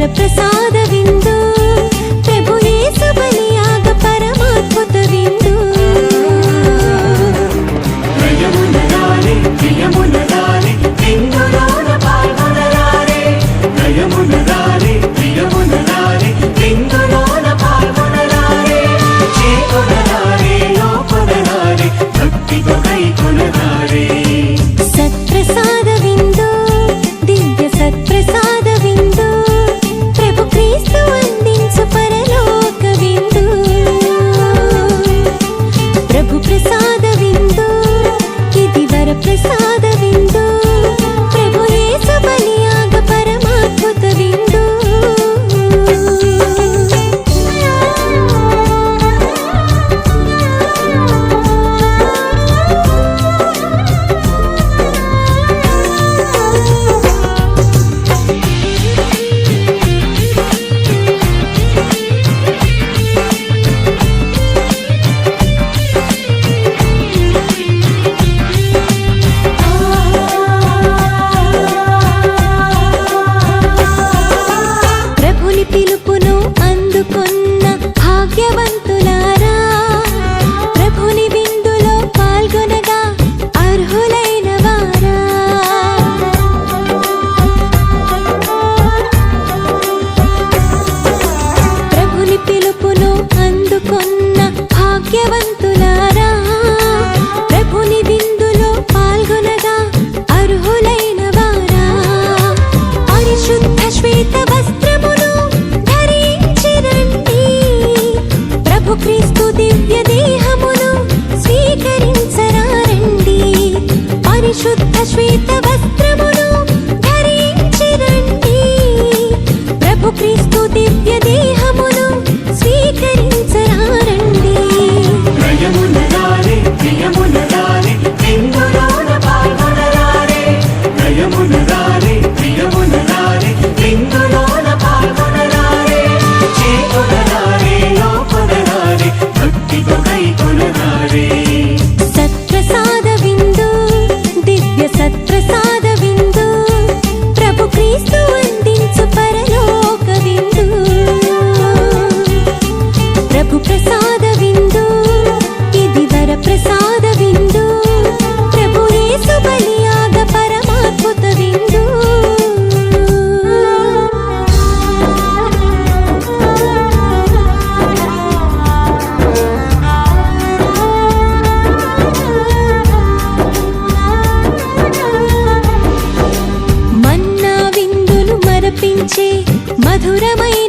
వరప్రసాద విందు ప్రభు యేసు బలియాగ పరమాద్భుత విందు నయమునరారే ప్రియమునరారే విందులోన పాల్గొనరారే నయమునరారే ప్రియమునరారే విందులోన పాల్గొనరారే చేకొనరారే లోకొనరారే భక్తితో కైకొనరారే సత్ప్రసాద విందు దివ్య సత్ప్రసాద విందు ప్రభు క్రీస్తు అందించు పరలోక విందు ప్రభు ప్రసాద విందు ఇది వరప్రసాద విందు ప్రభు యేసు బలియాగ పరమాద్భుత విందు ప్రభుని పిలుపును అందుకున్న భాగ్యవంతులారా ప్రభుని విందులో పాల్గొనగా అర్హులైన వారా ప్రభుని పిలుపును అందుకున్న భాగ్యవంతులారా ప్రభుని విందులో పాల్గొనగా అర్హులైన వారా పరిశుద్ధ శ్వేత వస్త్రమును ధరించి రండి ప్రభు క్రీస్తు దివ్య దేహమును స్వీకరించరారండి పరిశుద్ధ శ్వేత వస్త్రమును ధరించి రండి ప్రభు క్రీస్తు దివ్య దేహమును స్వీకరించరారండి నయమునరారే ప్రియమునరారే విందులోన పాల్గొనరారే నయమునరారే ప్రియమునరారే విందులోన పాల్గొనరారే చేకొనరారే లోకొనరారే భక్తితో కైకొనరారే సత్ప్రసాద విందు దివ్య సత్ప్రసాద విందు ప్రభు క్రీస్తు అందించు పరలోక విందు ప్రభు ప్రసాద విందు ఇది వరప్రసాద విందు ప్రభు యేసు బలియాగ పరమాద్భుత విందు మన్నా విందును మరపించే మధురమైన